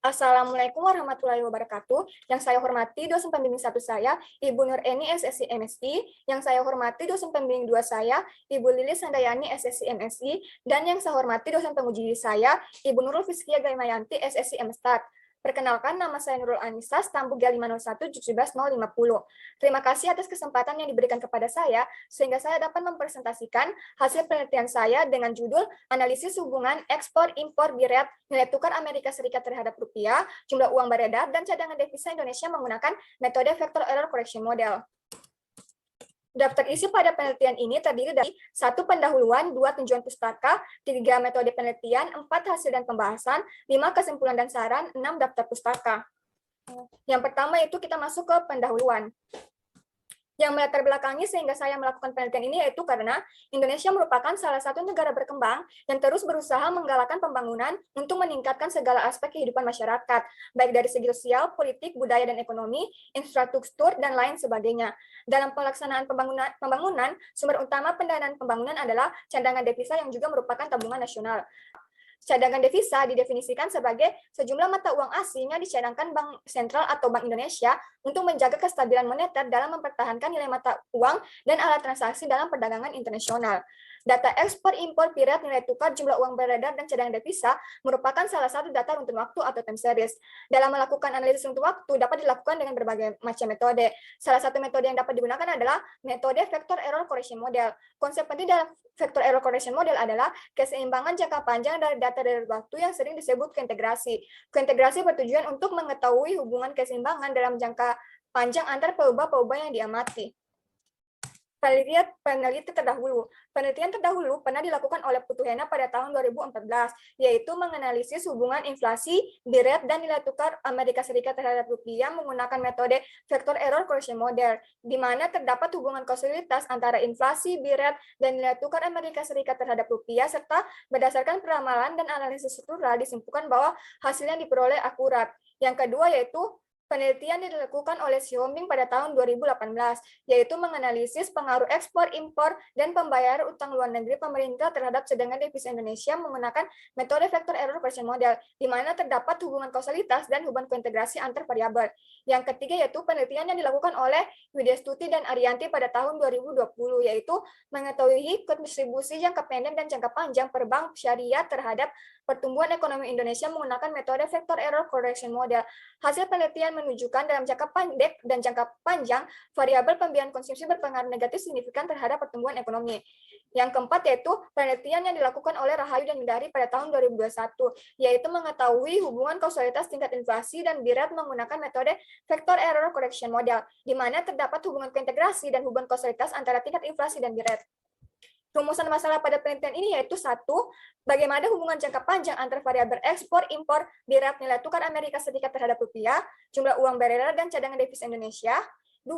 Assalamualaikum warahmatullahi wabarakatuh. Yang saya hormati dosen pembimbing 1 saya, Ibu Nur Eni SSI MSI. Yang saya hormati dosen pembimbing 2 saya, Ibu Lilis Handayani SSI MSI. Dan yang saya hormati dosen penguji saya, Ibu Nurul Fiskia Gaimayanti SSI MSTAT. Perkenalkan, nama saya Nurul Anissa, stampu G501 17050. Terima kasih atas kesempatan yang diberikan kepada saya, sehingga saya dapat mempresentasikan hasil penelitian saya dengan judul Analisis Hubungan Ekspor-Impor Biret Nilai Tukar Amerika Serikat terhadap Rupiah, Jumlah Uang Beredar, dan Cadangan Devisa Indonesia menggunakan metode Vector Error Correction Model. Daftar isi pada penelitian ini terdiri dari 1 pendahuluan, 2 tinjauan pustaka, 3 metode penelitian, 4 hasil dan pembahasan, 5 kesimpulan dan saran, 6 daftar pustaka. Yang pertama itu kita masuk ke pendahuluan. Yang melatar belakangi sehingga saya melakukan penelitian ini yaitu karena Indonesia merupakan salah satu negara berkembang yang terus berusaha menggalakkan pembangunan untuk meningkatkan segala aspek kehidupan masyarakat, baik dari segi sosial, politik, budaya, dan ekonomi, infrastruktur, dan lain sebagainya. Dalam pelaksanaan pembangunan, sumber utama pendanaan pembangunan adalah cadangan devisa yang juga merupakan tabungan nasional. Cadangan devisa didefinisikan sebagai sejumlah mata uang asing yang dicadangkan Bank Sentral atau Bank Indonesia untuk menjaga kestabilan moneter dalam mempertahankan nilai mata uang dan alat transaksi dalam perdagangan internasional. Data ekspor impor piret nilai tukar jumlah uang beredar dan cadangan devisa merupakan salah satu data runtun waktu atau time series. Dalam melakukan analisis runtun waktu dapat dilakukan dengan berbagai macam metode. Salah satu metode yang dapat digunakan adalah metode Vector Error Correction Model. Konsep penting dalam Vector Error Correction Model adalah keseimbangan jangka panjang dari data dari waktu yang sering disebut keintegrasi. Keintegrasi bertujuan untuk mengetahui hubungan keseimbangan dalam jangka panjang antar perubahan-perubahan yang diamati. Penelitian terdahulu pernah dilakukan oleh Putu Hena pada tahun 2014, yaitu menganalisis hubungan inflasi, biret, dan nilai tukar Amerika Serikat terhadap rupiah menggunakan metode Vector Error Correction Model, di mana terdapat hubungan kausalitas antara inflasi, biret, dan nilai tukar Amerika Serikat terhadap rupiah, serta berdasarkan peramalan dan analisis struktural disimpulkan bahwa hasilnya diperoleh akurat. Yang kedua yaitu penelitian yang dilakukan oleh Xiaoming pada tahun 2018, yaitu menganalisis pengaruh ekspor, impor, dan pembayaran utang luar negeri pemerintah terhadap cadangan devisa Indonesia menggunakan metode Vector Error Correction Model, di mana terdapat hubungan kausalitas dan hubungan kointegrasi antar variabel. Yang ketiga yaitu penelitian yang dilakukan oleh Widyastuti dan Ariyanti pada tahun 2020, yaitu mengetahui kontribusi jangka pendek dan jangka panjang perbank syariah terhadap pertumbuhan ekonomi Indonesia menggunakan metode Vector Error Correction Model. Hasil penelitian menunjukkan dalam jangka pendek dan jangka panjang, variabel pembiayaan konsumsi berpengaruh negatif signifikan terhadap pertumbuhan ekonomi. Yang keempat yaitu penelitian yang dilakukan oleh Rahayu dan Hindari pada tahun 2021, yaitu mengetahui hubungan kausalitas tingkat inflasi dan biret menggunakan metode Vector Error Correction Model, di mana terdapat hubungan kointegrasi dan hubungan kausalitas antara tingkat inflasi dan biret. Rumusan masalah pada penelitian ini yaitu 1, bagaimana hubungan jangka panjang antar variabel ekspor, impor, biret, nilai tukar Amerika Serikat terhadap rupiah, jumlah uang beredar, dan cadangan devisa Indonesia. 2,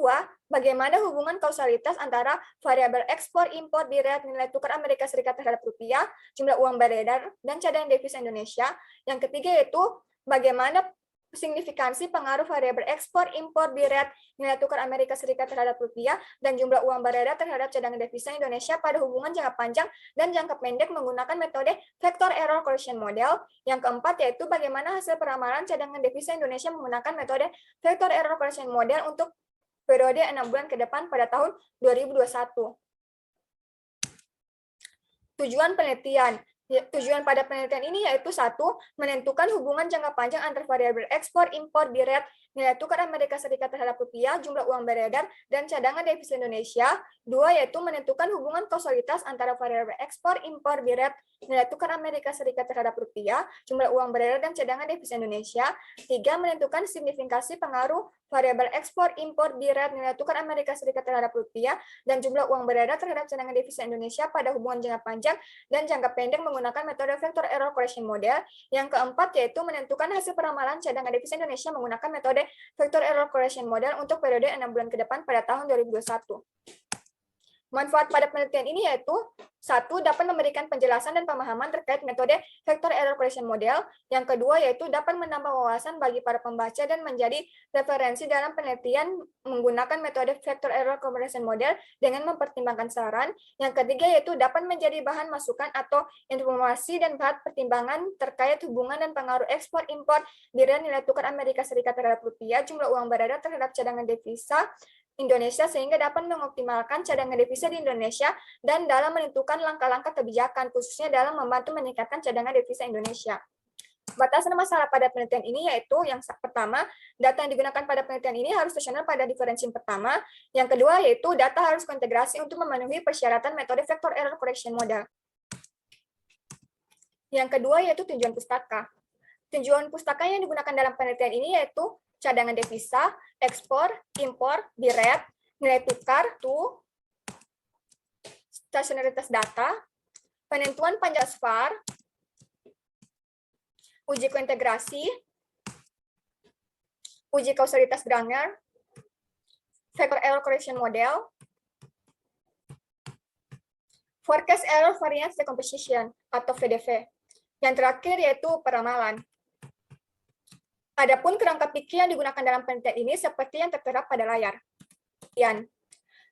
bagaimana hubungan kausalitas antara variabel ekspor, impor, biret, nilai tukar Amerika Serikat terhadap rupiah, jumlah uang beredar, dan cadangan devisa Indonesia. Yang ketiga yaitu bagaimana signifikansi pengaruh variabel ekspor, impor, biret, nilai tukar Amerika Serikat terhadap rupiah, dan jumlah uang beredar terhadap cadangan devisa Indonesia pada hubungan jangka panjang dan jangka pendek menggunakan metode Vector Error Correction Model. Yang keempat yaitu bagaimana hasil peramalan cadangan devisa Indonesia menggunakan metode Vector Error Correction Model untuk periode 6 bulan ke depan pada tahun 2021. Tujuan penelitian. Tujuan pada penelitian ini yaitu 1, menentukan hubungan jangka panjang antar variabel ekspor, impor, biret, nilai tukar Amerika Serikat terhadap rupiah, jumlah uang beredar, dan cadangan devisa Indonesia. 2, yaitu menentukan hubungan kausalitas antara variabel ekspor, impor, biret, nilai tukar Amerika Serikat terhadap rupiah, jumlah uang beredar, dan cadangan devisa Indonesia. 3, menentukan signifikansi pengaruh variabel ekspor, impor, biret, nilai tukar Amerika Serikat terhadap rupiah, dan jumlah uang beredar terhadap cadangan devisa Indonesia pada hubungan jangka panjang dan jangka pendek menggunakan metode Vector Error Correction Model. Yang keempat yaitu menentukan hasil peramalan cadangan devisa Indonesia menggunakan metode Vector Error Correction Model untuk periode 6 bulan ke depan pada tahun 2021. Manfaat pada penelitian ini yaitu satu, dapat memberikan penjelasan dan pemahaman terkait metode vector error correction model. Yang kedua yaitu dapat menambah wawasan bagi para pembaca dan menjadi referensi dalam penelitian menggunakan metode vector error correction model dengan mempertimbangkan saran. Yang ketiga yaitu dapat menjadi bahan masukan atau informasi dan bahan pertimbangan terkait hubungan dan pengaruh ekspor impor bila nilai tukar Amerika Serikat terhadap rupiah, jumlah uang beredar terhadap cadangan devisa Indonesia sehingga dapat mengoptimalkan cadangan devisa di Indonesia dan dalam menentukan langkah-langkah kebijakan, khususnya dalam membantu meningkatkan cadangan devisa Indonesia. Batasan masalah pada penelitian ini yaitu yang pertama, data yang digunakan pada penelitian ini harus stasioner pada diferensi pertama. Yang kedua yaitu data harus terintegrasi untuk memenuhi persyaratan metode vector error correction model. Yang kedua yaitu tujuan pustaka. Tujuan pustaka yang digunakan dalam penelitian ini yaitu cadangan devisa, ekspor, impor, direct, nilai tukar, stasionaritas data, penentuan panja SVAR, uji kointegrasi, uji kausalitas Granger, vector error correction model, forecast error variance decomposition atau VDV. Yang terakhir yaitu peramalan. Adapun kerangka pikir yang digunakan dalam penelitian ini seperti yang tertera pada layar.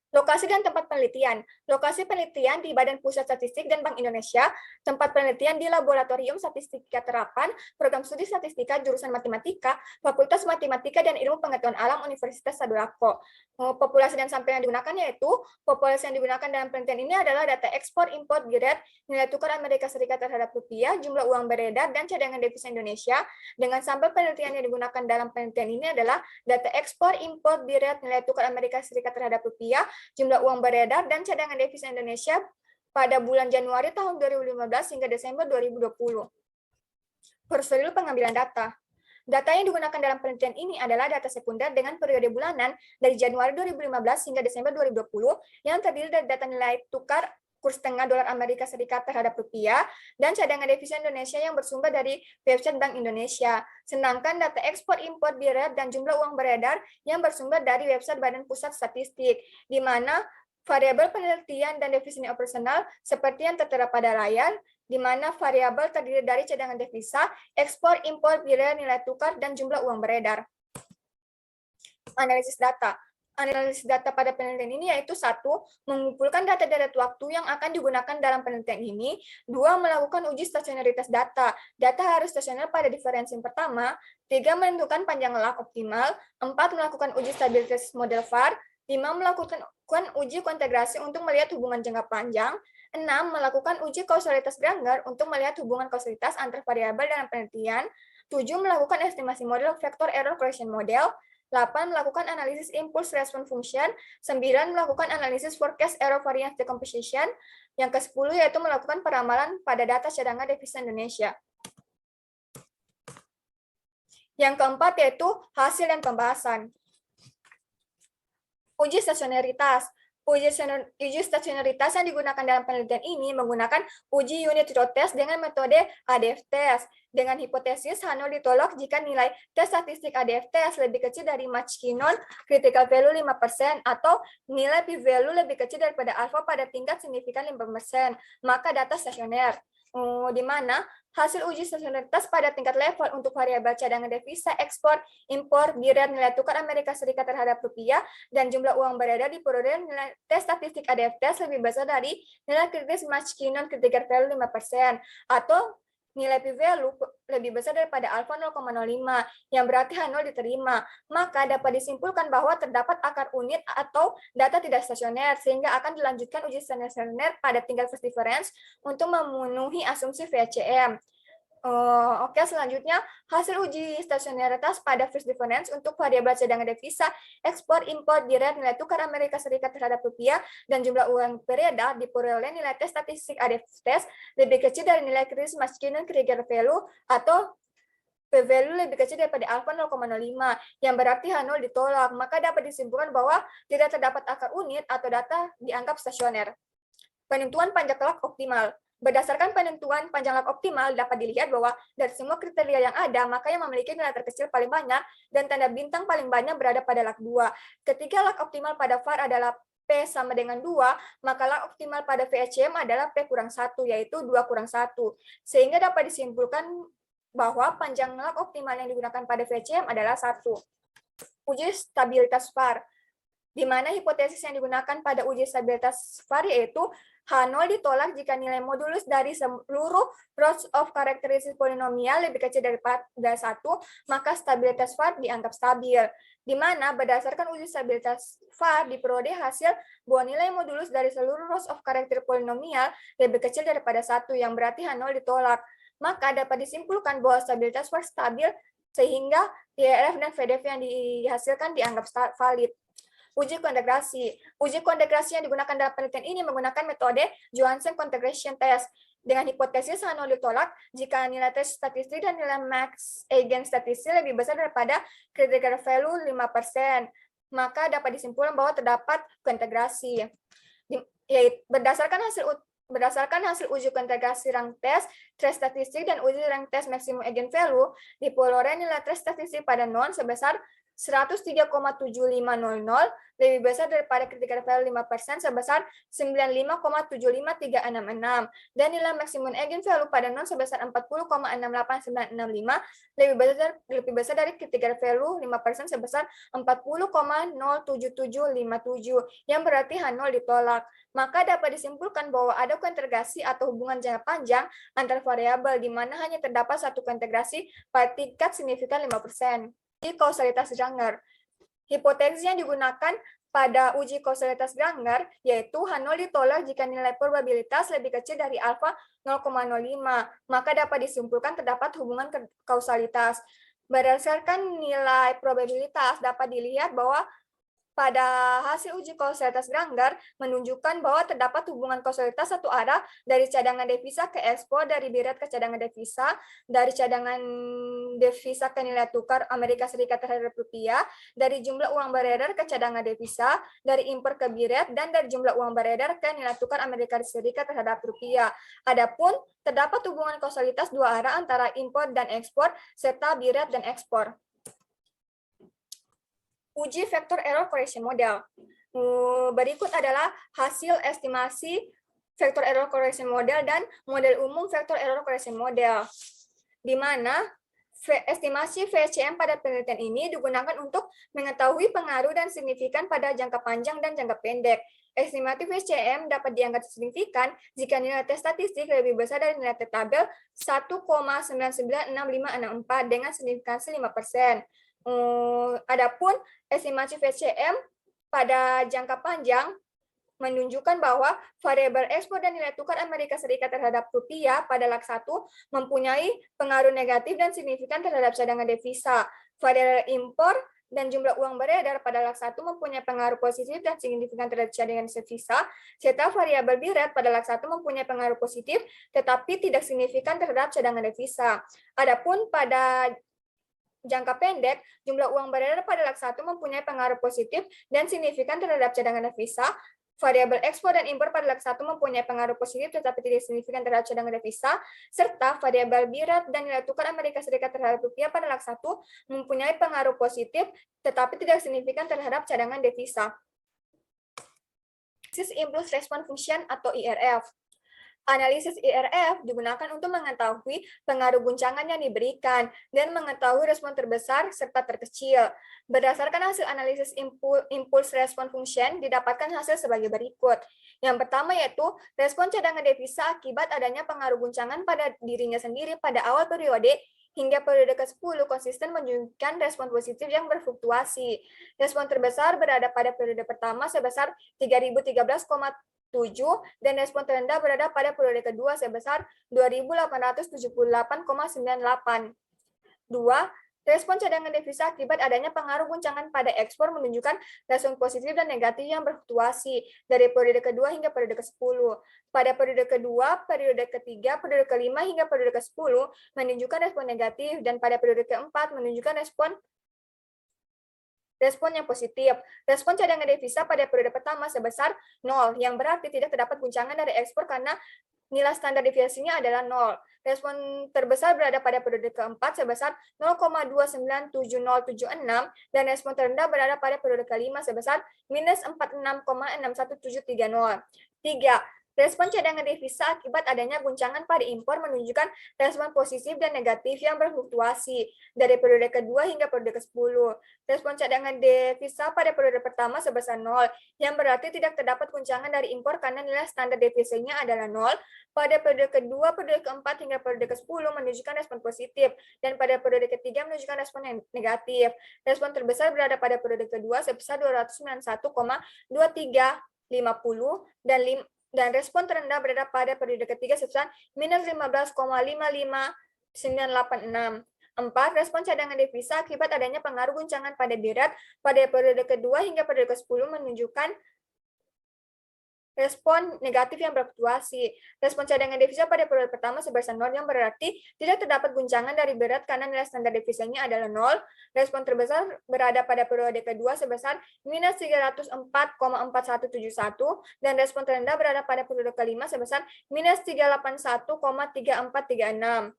Lokasi dan tempat penelitian. Lokasi penelitian di Badan Pusat Statistik dan Bank Indonesia, tempat penelitian di Laboratorium Statistika Terapan, Program Studi Statistika Jurusan Matematika, Fakultas Matematika dan Ilmu Pengetahuan Alam Universitas Sadulako. Populasi dan sampel yang digunakan yaitu, populasi yang digunakan dalam penelitian ini adalah data ekspor, impor, direct, nilai tukar Amerika Serikat terhadap rupiah, jumlah uang beredar, dan cadangan devisa Indonesia. Dengan sampel penelitian yang digunakan dalam penelitian ini adalah data ekspor, impor, direct, nilai tukar Amerika Serikat terhadap rupiah, jumlah uang beredar, dan cadangan devisa Indonesia pada bulan Januari tahun 2015 hingga Desember 2020. Prosedur pengambilan data. Data yang digunakan dalam penelitian ini adalah data sekunder dengan periode bulanan dari Januari 2015 hingga Desember 2020 yang terdiri dari data nilai tukar kurs tengah dolar Amerika Serikat terhadap rupiah, dan cadangan devisa Indonesia yang bersumber dari website Bank Indonesia. Sedangkan data ekspor, impor, direct, dan jumlah uang beredar yang bersumber dari website Badan Pusat Statistik, di mana variabel penelitian dan definisi operasional seperti yang tertera pada layar, di mana variabel terdiri dari cadangan devisa, ekspor, impor, direct, nilai tukar, dan jumlah uang beredar. Analisis data. Analisis data pada penelitian ini yaitu satu, mengumpulkan data dari waktu yang akan digunakan dalam penelitian ini. Dua, melakukan uji stasionaritas data. Data harus stasioner pada diferensi pertama. Tiga, menentukan panjang lag optimal. Empat, melakukan uji stabilitas model VAR. Lima, melakukan uji kointegrasi untuk melihat hubungan jangka panjang. 6. Melakukan uji kausalitas Granger untuk melihat hubungan kausalitas antar variabel dalam penelitian. 7. Melakukan estimasi model vector error correction model. 8. Melakukan analisis impulse response function. 9. Melakukan analisis forecast error variance decomposition. Yang ke-10 yaitu melakukan peramalan pada data cadangan devisa Indonesia. Yang keempat yaitu hasil dan pembahasan. Uji stasionaritas. Uji stasionaritas yang digunakan dalam penelitian ini menggunakan uji unit row test dengan metode ADF test. Dengan hipotesis H0 ditolak jika nilai tes statistik ADF test lebih kecil dari Matchkinon critical value 5% atau nilai p-value lebih kecil daripada alpha pada tingkat signifikan 5%, maka data stasioner. Di mana hasil uji stasionaritas pada tingkat level untuk variabel cadangan devisa, ekspor, impor, direct, nilai tukar Amerika Serikat terhadap rupiah, dan jumlah uang beredar di periode nilai tes statistik ADF test lebih besar dari nilai kritis Matchkinon critical value 5%, atau nilai p-value lebih besar daripada alpha 0,05, yang berarti H0 diterima, maka dapat disimpulkan bahwa terdapat akar unit atau data tidak stasioner, sehingga akan dilanjutkan uji stasioner pada tingkat first difference untuk memenuhi asumsi VCM. Oke, selanjutnya hasil uji stasionaritas pada first difference untuk variabel cadangan devisa, ekspor, impor, direct, nilai tukar Amerika Serikat terhadap rupiah, dan jumlah uang beredar diperoleh nilai tes statistik ADF test lebih kecil dari nilai kritis Matchkinon critical value atau p-value lebih kecil daripada alpha 0,05, yang berarti H0 ditolak, maka dapat disimpulkan bahwa tidak terdapat akar unit atau data dianggap stasioner. Penentuan panjang lag optimal. Berdasarkan penentuan panjang lag optimal, dapat dilihat bahwa dari semua kriteria yang ada, maka yang memiliki nilai terkecil paling banyak dan tanda bintang paling banyak berada pada lag 2. Ketika lag optimal pada VAR adalah P sama dengan 2, maka log optimal pada VCM adalah P kurang 1, yaitu 2 kurang 1. Sehingga dapat disimpulkan bahwa panjang log optimal yang digunakan pada VCM adalah 1. Uji stabilitas VAR, di mana hipotesis yang digunakan pada uji stabilitas VAR yaitu H0 ditolak jika nilai modulus dari seluruh rows of characteristic polinomial lebih kecil daripada 1, maka stabilitas VAR dianggap stabil. Di mana berdasarkan uji stabilitas VAR diperoleh hasil bahwa nilai modulus dari seluruh rows of characteristic polinomial lebih kecil daripada 1, yang berarti H0 ditolak. Maka dapat disimpulkan bahwa stabilitas VAR stabil sehingga IRF dan VDF yang dihasilkan dianggap valid. Uji kontegrasi. Uji kontegrasi yang digunakan dalam penelitian ini menggunakan metode Johansen Contegration Test dengan hipotesis H0 ditolak jika nilai tes statistik dan nilai max eigenstatistik lebih besar daripada critical value 5%. Maka dapat disimpulkan bahwa terdapat kontegrasi. Berdasarkan hasil uji kontegrasi rank test statistik dan uji rank test maksimum eigenvalue, diperoleh nilai tes statistik pada non sebesar 103,7500 lebih besar daripada critical value 5% sebesar 95,75366 dan nilai maksimum eigenvalue pada non sebesar 40,68965 lebih besar dari critical value 5% sebesar 40,07757 yang berarti H0 ditolak. Maka dapat disimpulkan bahwa ada kointegrasi atau hubungan jangka panjang antar variabel di mana hanya terdapat satu kointegrasi pada tingkat signifikan 5%. Uji kausalitas Granger. Hipotesis yang digunakan pada uji kausalitas Granger yaitu H0 ditolak jika nilai probabilitas lebih kecil dari alfa 0,05, maka dapat disimpulkan terdapat hubungan kausalitas. Berdasarkan nilai probabilitas dapat dilihat bahwa pada hasil uji kausalitas Granger menunjukkan bahwa terdapat hubungan kausalitas satu arah dari cadangan devisa ke ekspor, dari biret ke cadangan devisa, dari cadangan devisa ke nilai tukar Amerika Serikat terhadap rupiah, dari jumlah uang beredar ke cadangan devisa, dari impor ke biret, dan dari jumlah uang beredar ke nilai tukar Amerika Serikat terhadap rupiah. Adapun terdapat hubungan kausalitas dua arah antara impor dan ekspor serta biret dan ekspor. Uji vector error correction model. Berikut adalah hasil estimasi vector error correction model dan model umum vector error correction model, di mana estimasi VCM pada penelitian ini digunakan untuk mengetahui pengaruh dan signifikan pada jangka panjang dan jangka pendek. Estimasi VCM dapat dianggap signifikan jika nilai tes statistik lebih besar dari nilai tes tabel 1,996564 dengan signifikansi 5%. Adapun estimasi VCM pada jangka panjang menunjukkan bahwa variabel ekspor dan nilai tukar Amerika Serikat terhadap rupiah pada lag 1 mempunyai pengaruh negatif dan signifikan terhadap cadangan devisa. Variabel impor dan jumlah uang beredar pada lag 1 mempunyai pengaruh positif dan signifikan terhadap cadangan devisa, serta variabel biret pada lag 1 mempunyai pengaruh positif tetapi tidak signifikan terhadap cadangan devisa. Adapun pada jangka pendek, jumlah uang beredar pada lag 1 mempunyai pengaruh positif dan signifikan terhadap cadangan devisa. Variabel ekspor dan impor pada lag 1 mempunyai pengaruh positif tetapi tidak signifikan terhadap cadangan devisa, serta variabel biret dan nilai tukar Amerika Serikat terhadap rupiah pada lag 1 mempunyai pengaruh positif tetapi tidak signifikan terhadap cadangan devisa. Analisis Impulse Response Function atau IRF. Analisis IRF digunakan untuk mengetahui pengaruh guncangan yang diberikan dan mengetahui respon terbesar serta terkecil. Berdasarkan hasil analisis Impulse Response Function, didapatkan hasil sebagai berikut. Yang pertama yaitu respon cadangan devisa akibat adanya pengaruh guncangan pada dirinya sendiri pada awal periode hingga periode ke-10 konsisten menunjukkan respon positif yang berfluktuasi. Respon terbesar berada pada periode pertama sebesar 3013,7 dan respon terendah berada pada periode kedua sebesar 2878,98. 2. Respon cadangan devisa akibat adanya pengaruh guncangan pada ekspor menunjukkan respon positif dan negatif yang berfluktuasi dari periode kedua hingga periode ke-10. Pada periode kedua, periode ketiga, periode kelima hingga periode ke-10 menunjukkan respon negatif dan pada periode keempat menunjukkan respon yang positif. Respon cadangan devisa pada periode pertama sebesar 0, yang berarti tidak terdapat guncangan dari ekspor karena nilai standar deviasinya adalah 0. Respon terbesar berada pada periode keempat sebesar 0,297076 dan respon terendah berada pada periode kelima sebesar minus 46,61730. 3. Respon cadangan devisa akibat adanya guncangan pada impor menunjukkan respon positif dan negatif yang berfluktuasi dari periode kedua hingga periode ke-10. Respon cadangan devisa pada periode pertama sebesar 0, yang berarti tidak terdapat guncangan dari impor karena nilai standar devisanya adalah 0. Pada periode kedua, periode keempat hingga periode ke-10 menunjukkan respon positif, dan pada periode ketiga menunjukkan respon negatif. Respon terbesar berada pada periode kedua sebesar 291,2350 dan respon terendah berada pada periode ketiga sebesar minus 15,55986. 4. Respon cadangan devisa akibat adanya pengaruh guncangan pada birat pada periode kedua hingga periode ke-10 menunjukkan respon negatif yang berfluktuasi. Respon cadangan devisa pada periode pertama sebesar 0, yang berarti tidak terdapat guncangan dari berat karena nilai standar devisanya adalah 0. Respon terbesar berada pada periode kedua sebesar minus 304,4171 dan respon terendah berada pada periode kelima sebesar minus 381,3436.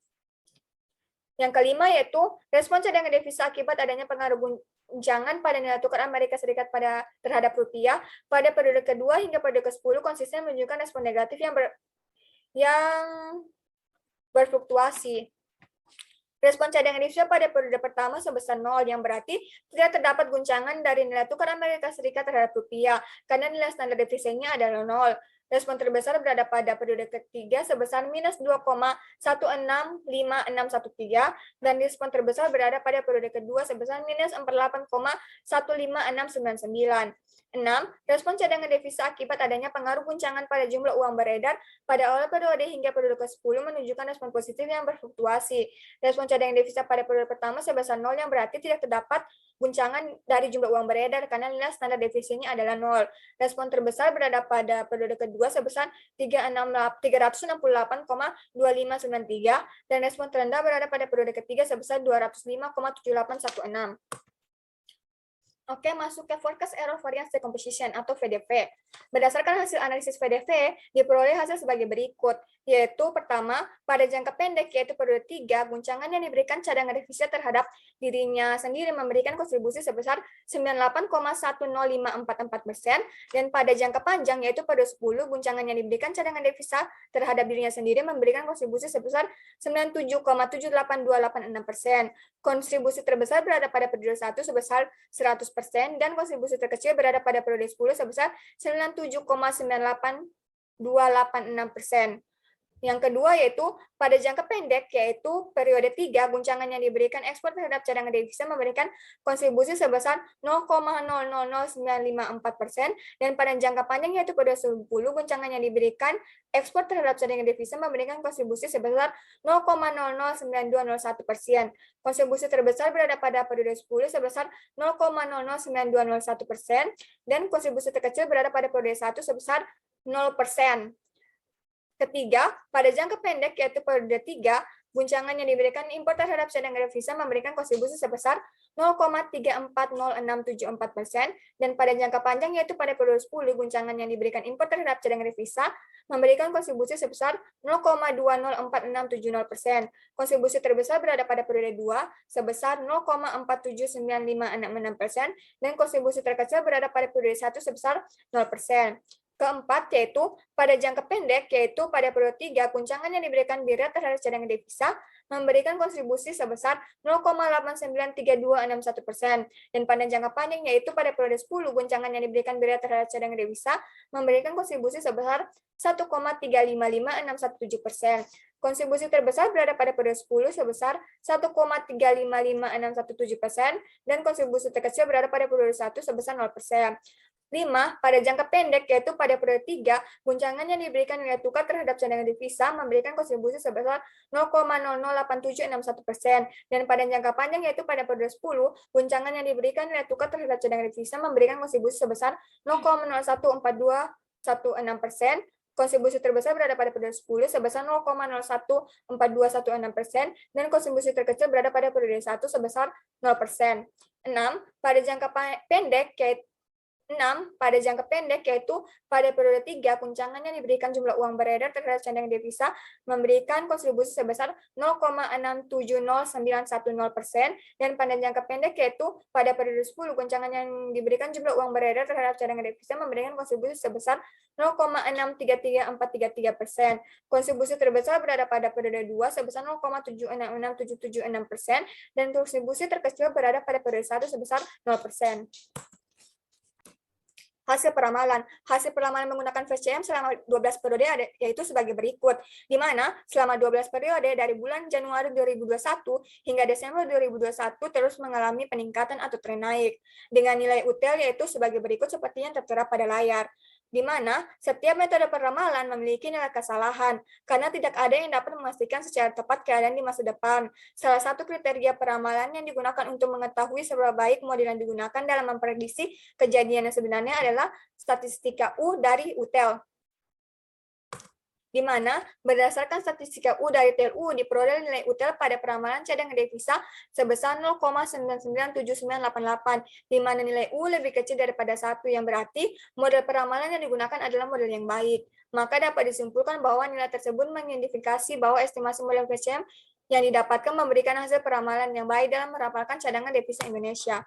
Yang kelima yaitu respon cadangan devisa akibat adanya pengaruh guncangan pada nilai tukar Amerika Serikat terhadap rupiah pada periode kedua hingga periode ke-10 konsisten menunjukkan respon negatif yang berfluktuasi. Respon cadangan devisa pada periode pertama sebesar 0, yang berarti tidak terdapat guncangan dari nilai tukar Amerika Serikat terhadap rupiah karena nilai standar devisanya adalah 0. Respon terbesar berada pada periode ketiga sebesar minus 2,165613 dan respon terbesar berada pada periode kedua sebesar minus 48,15699. 6. Respon cadangan devisa akibat adanya pengaruh guncangan pada jumlah uang beredar pada awal periode hingga periode ke-10 menunjukkan respon positif yang berfluktuasi. Respon cadangan devisa pada periode pertama sebesar 0, yang berarti tidak terdapat guncangan dari jumlah uang beredar karena nilai standar devisanya adalah 0. Respon terbesar berada pada periode kedua sebesar 368,2593 dan respon terendah berada pada periode ketiga sebesar 205,7816. Oke, masuk ke forecast error variance decomposition atau VDV. Berdasarkan hasil analisis VDV, diperoleh hasil sebagai berikut, yaitu pertama, pada jangka pendek, yaitu periode 3, guncangan yang diberikan cadangan devisa terhadap dirinya sendiri memberikan kontribusi sebesar 98,10544%, dan pada jangka panjang, yaitu periode 10, guncangan yang diberikan cadangan devisa terhadap dirinya sendiri memberikan kontribusi sebesar 97,78286%. Kontribusi terbesar berada pada periode 1 sebesar 100%, dan kontribusi terkecil berada pada periode 10 sebesar 97,98286%. Yang kedua yaitu pada jangka pendek, yaitu periode 3, guncangan yang diberikan ekspor terhadap cadangan devisa memberikan kontribusi sebesar 0,000954%, dan pada jangka panjang yaitu periode 10, guncangan yang diberikan ekspor terhadap cadangan devisa memberikan kontribusi sebesar 0,009201%. Kontribusi terbesar berada pada periode 10 sebesar 0,009201%, dan kontribusi terkecil berada pada periode 1 sebesar 0%. Ketiga, pada jangka pendek yaitu periode 3, guncangan yang diberikan impor terhadap cadangan devisa memberikan kontribusi sebesar 0,340674%, dan pada jangka panjang yaitu pada periode 10, guncangan yang diberikan impor terhadap cadangan devisa memberikan kontribusi sebesar 0,204670%. Kontribusi terbesar berada pada periode 2 sebesar 0,479566%, dan kontribusi terkecil berada pada periode 1 sebesar 0%. Keempat, yaitu pada jangka pendek, yaitu pada periode 3, guncangan yang diberikan birat terhadap cadangan devisa memberikan kontribusi sebesar 0,893261%, dan pada jangka panjang, yaitu pada periode 10, guncangan yang diberikan birat terhadap cadangan devisa memberikan kontribusi sebesar 1,355617%. Kontribusi terbesar berada pada periode 10 sebesar 1,355617%, dan kontribusi terkecil berada pada periode 1 sebesar 0%. 5. Pada jangka pendek, yaitu pada periode 3, guncangan yang diberikan nilai tukar terhadap cadangan devisa memberikan kontribusi sebesar 0,008761%, dan pada jangka panjang, yaitu pada periode 10, guncangan yang diberikan nilai tukar terhadap cadangan devisa memberikan kontribusi sebesar 0,014216%. Kontribusi terbesar berada pada periode 10 sebesar 0,014216%, dan kontribusi terkecil berada pada periode 1 sebesar 0%. 6. Pada jangka pendek, yaitu 6, pada jangka pendek, yaitu pada periode 3, guncangan yang diberikan jumlah uang beredar terhadap cadangan devisa memberikan kontribusi sebesar 0,670910%, dan pada jangka pendek, yaitu pada periode 10, guncangan yang diberikan jumlah uang beredar terhadap cadangan devisa memberikan kontribusi sebesar 0,633433%. Kontribusi terbesar berada pada periode 2 sebesar 0,766776%, dan kontribusi terkecil berada pada periode 1 sebesar 0%. Hasil peramalan. Hasil peramalan menggunakan VCM selama 12 periode yaitu sebagai berikut, di mana selama 12 periode dari bulan Januari 2021 hingga Desember 2021 terus mengalami peningkatan atau tren naik, dengan nilai UTEL yaitu sebagai berikut seperti yang tertera pada layar, di mana setiap metode peramalan memiliki nilai kesalahan, karena tidak ada yang dapat memastikan secara tepat keadaan di masa depan. Salah satu kriteria peramalan yang digunakan untuk mengetahui seberapa baik model yang digunakan dalam memprediksi kejadian yang sebenarnya adalah statistika U dari UTEL, di mana berdasarkan statistika U dari TLU diperoleh nilai UTEL pada peramalan cadangan devisa sebesar 0,997988, di mana nilai U lebih kecil daripada 1, yang berarti model peramalan yang digunakan adalah model yang baik. Maka dapat disimpulkan bahwa nilai tersebut mengindikasi bahwa estimasi model VCM yang didapatkan memberikan hasil peramalan yang baik dalam merapalkan cadangan devisa Indonesia.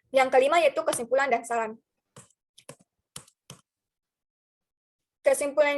Yang kelima yaitu kesimpulan dan saran. Kesimpulan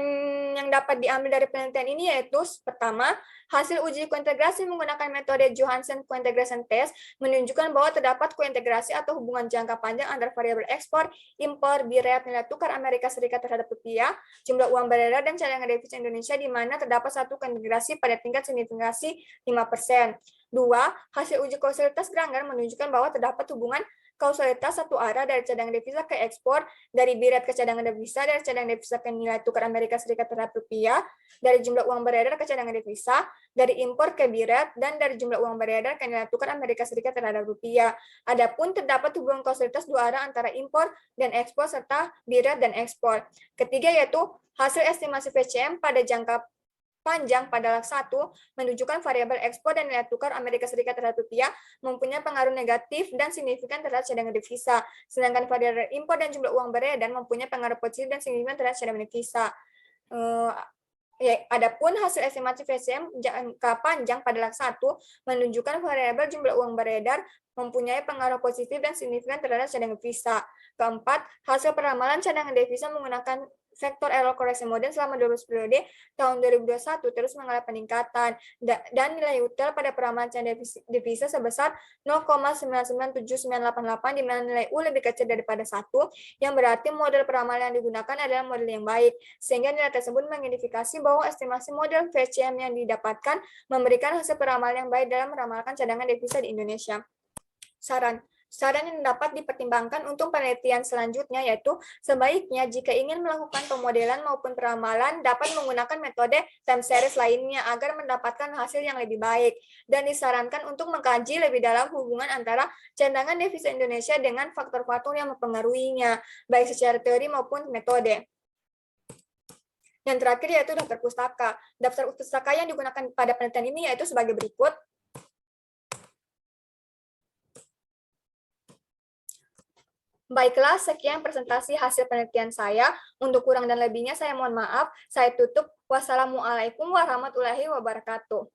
yang dapat diambil dari penelitian ini yaitu, pertama, hasil uji kointegrasi menggunakan metode Johansen Cointegration Test menunjukkan bahwa terdapat kointegrasi atau hubungan jangka panjang antara variabel ekspor, impor, birret, nilai tukar Amerika Serikat terhadap rupiah, jumlah uang beredar, dan cadangan devisa Indonesia, di mana terdapat satu kointegrasi pada tingkat signifikansi 5%. Dua, hasil uji kausalitas Granger menunjukkan bahwa terdapat hubungan kausalitas satu arah dari cadangan devisa ke ekspor, dari birret ke cadangan devisa, dari cadangan devisa ke nilai tukar Amerika Serikat terhadap rupiah, dari jumlah uang beredar ke cadangan devisa, dari impor ke birret, dan dari jumlah uang beredar ke nilai tukar Amerika Serikat terhadap rupiah. Adapun terdapat hubungan kausalitas dua arah antara impor dan ekspor serta birret dan ekspor. Ketiga yaitu hasil estimasi VCM pada jangka panjang pada 1 menunjukkan variabel ekspor dan nilai tukar Amerika Serikat terhadap rupiah mempunyai pengaruh negatif dan signifikan terhadap cadangan devisa, sedangkan variabel impor dan jumlah uang beredar mempunyai pengaruh positif dan signifikan terhadap cadangan devisa. Adapun hasil estimasi VCM jangka panjang pada 1 menunjukkan variabel jumlah uang beredar mempunyai pengaruh positif dan signifikan terhadap cadangan devisa. Keempat, hasil peramalan cadangan devisa menggunakan vektor error koreksi model selama 12 periode tahun 2021 terus mengalami peningkatan, dan nilai UTEL pada peramalan cadangan devisa sebesar 0,997988, di mana nilai U lebih kecil daripada 1, yang berarti model peramalan yang digunakan adalah model yang baik, sehingga nilai tersebut mengindikasi bahwa estimasi model VCM yang didapatkan memberikan hasil peramalan yang baik dalam meramalkan cadangan devisa di Indonesia. Saran yang dapat dipertimbangkan untuk penelitian selanjutnya yaitu, sebaiknya jika ingin melakukan pemodelan maupun peramalan dapat menggunakan metode time series lainnya agar mendapatkan hasil yang lebih baik, dan disarankan untuk mengkaji lebih dalam hubungan antara cadangan devisa Indonesia dengan faktor-faktor yang mempengaruhinya, baik secara teori maupun metode. Yang terakhir yaitu daftar pustaka. Daftar pustaka yang digunakan pada penelitian ini yaitu sebagai berikut. Baiklah, sekian presentasi hasil penelitian saya. Untuk kurang dan lebihnya saya mohon maaf. Saya tutup. Wassalamualaikum warahmatullahi wabarakatuh.